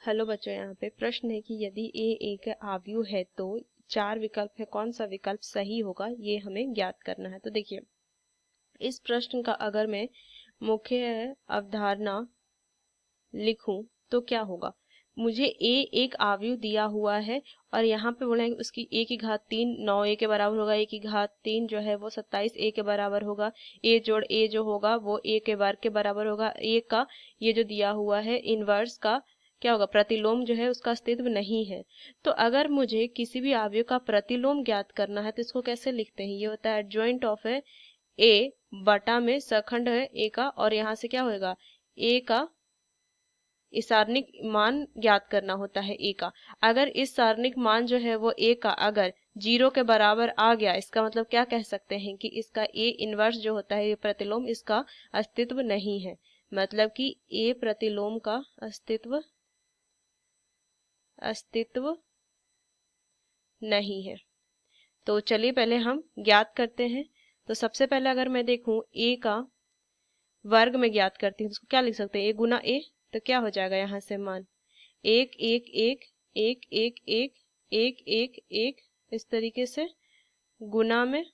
Hello बच्चों, यहाँ पे प्रश्न है कि यदि ए एक अवयव है तो चार विकल्प है, कौन सा विकल्प सही होगा ये हमें ज्ञात करना है। तो देखिए, इस प्रश्न का अगर मैं मुख्य अवधारणा लिखूं तो क्या होगा। मुझे ए एक अवयव दिया हुआ है और यहाँ पे बोला है उसकी ए की घात 3 9 ए के बराबर होगा। ए की घात 3 जो है वो 27 ए के बराबर होगा। ए जोड़ ए जो होगा वो ए के वर्ग के बराबर होगा। ए का ये जो दिया हुआ है इनवर्स का क्या होगा, प्रतिलोम जो है उसका अस्तित्व नहीं है। तो अगर मुझे किसी भी अवयव का प्रतिलोम ज्ञात करना है तो इसको कैसे लिखते हैं, ये होता है एडजॉइंट ऑफ है ए बटा में सखंड है ए का, और यहाँ से क्या होगा ए का इस सारणिक मान ज्ञात करना होता है ए का। अगर इस सारणिक मान जो है वो ए का अगर 0 के बराबर आ गया, इसका मतलब क्या कह सकते हैं कि इसका ए इनवर्स जो होता है ये प्रतिलोम, इसका अस्तित्व नहीं है। मतलब कि ए प्रतिलोम का अस्तित्व नहीं है। तो चलिए पहले हम ज्ञात करते हैं। तो सबसे पहले अगर मैं देखूं ए का वर्ग में ज्ञात करती हूँ, तो क्या लिख सकते हैं, ए गुना ए। तो क्या हो जाएगा यहाँ से मान 1 1 1 1 1 1 1 1 1 इस तरीके से, गुना में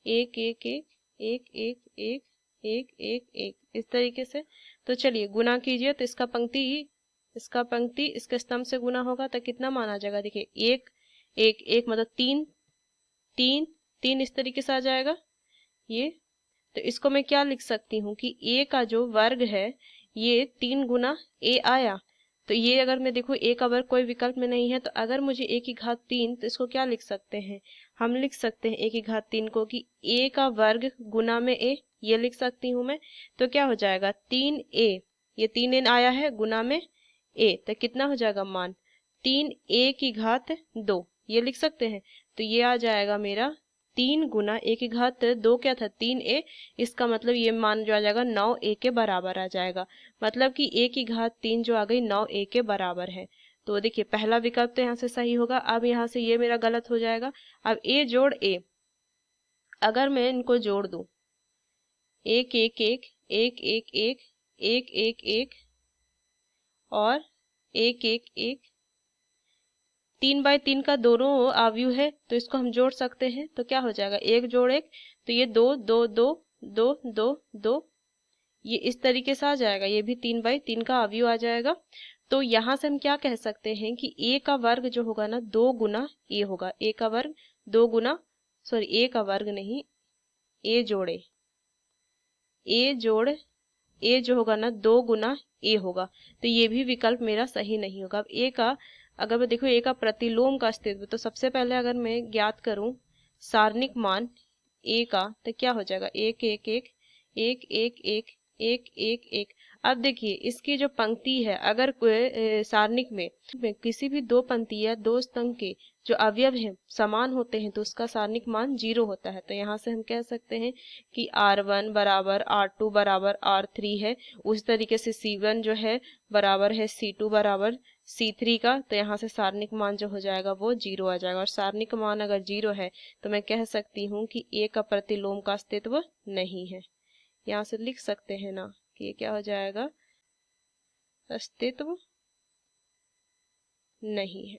1 1 1 1 1 1 1 1 1 इस तरीके से। तो चलिए गुना कीजिए, तो इसका पंक्ति इसके स्तंभ से गुना होगा तो कितना मान आ जाएगा। देखिए 1 1 1 मतलब 3 3 3 इस तरीके से आ जाएगा ये। तो इसको मैं क्या लिख सकती हूँ कि ए का जो वर्ग है ये 3 गुना ए आया। तो ये अगर मैं देखूँ ए का वर्ग कोई विकल्प में नहीं है, तो अगर मुझे ए की घात 3, तो इसको क्या लिख सकते हैं, हम लिख सकते हैं ए की घात 3 को कि ए का वर्ग गुना में ए, ये लिख सकती हूँ मैं। तो क्या हो जाएगा 3a, ये 3a आया है गुना में ए, तो कितना हो जाएगा मान 3a की घात 2, ये लिख सकते हैं। तो ये आ जाएगा मेरा 3 गुना ए की घात 2 क्या था 3a, इसका मतलब ये मान जो आ जाएगा 9a के बराबर आ जाएगा। मतलब कि ए की घात 3 जो आ गई 9a के बराबर है। तो देखिए पहला विकल्प तो यहाँ से सही होगा। अब यहाँ से ये मेरा गलत हो जाएगा। अब ए जोड़ ए, अगर मैं इनको जोड़ दूं 1 1 1 1 1 1 1 1 1 और 1 1 1, 3/3 का दोनों अवयव है तो इसको हम जोड़ सकते हैं। तो क्या हो जाएगा 1 जोड़ 1, तो ये 2 2 2 2 2 2, ये इस तरीके से आ जाएगा। ये भी 3/3 का अवयव आ जाएगा। तो यहाँ से हम क्या कह सकते हैं कि ए का वर्ग जो होगा ना 2 गुना ए होगा। ए का वर्ग 2 गुना, सॉरी ए का वर्ग नहीं, ए जोड़े ए जोड़ ए जो होगा ना 2 गुना ए होगा। तो ये भी विकल्प मेरा सही नहीं होगा। अब ए का अगर मैं देखो ए का प्रतिलोम का अस्तित्व, तो सबसे पहले अगर मैं ज्ञात करूं सारणिक मान ए का, तो क्या हो जाएगा 1 1 1 1 1 1 1 1 1। अब देखिए इसकी जो पंक्ति है, अगर सारणिक में किसी भी दो पंक्ति या दो स्तंभ के जो अवयव हैं समान होते हैं तो उसका सारणिक मान 0 होता है। तो यहाँ से हम कह सकते हैं कि R1 बराबर R2 बराबर R3 है। उस तरीके से C1 जो है बराबर है C2 बराबर C3 का। तो यहाँ से सारणिक मान जो हो जाएगा वो 0 आ जाएगा। और सारणिक मान अगर 0 है तो मैं कह सकती हूँ कि ए का प्रतिलोम का अस्तित्व नहीं है। यहाँ से लिख सकते हैं ना कि ये क्या हो जाएगा, अस्तित्व नहीं है।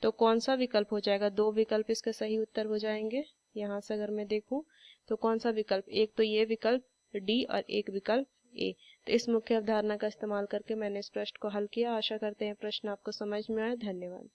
तो कौन सा विकल्प हो जाएगा, 2 विकल्प इसके सही उत्तर हो जाएंगे। यहाँ से अगर मैं देखूं तो कौन सा विकल्प, एक तो ये विकल्प डी और एक विकल्प ए। तो इस मुख्य अवधारणा का इस्तेमाल करके मैंने इस प्रश्न को हल किया। आशा करते हैं प्रश्न आपको समझ में आए। धन्यवाद।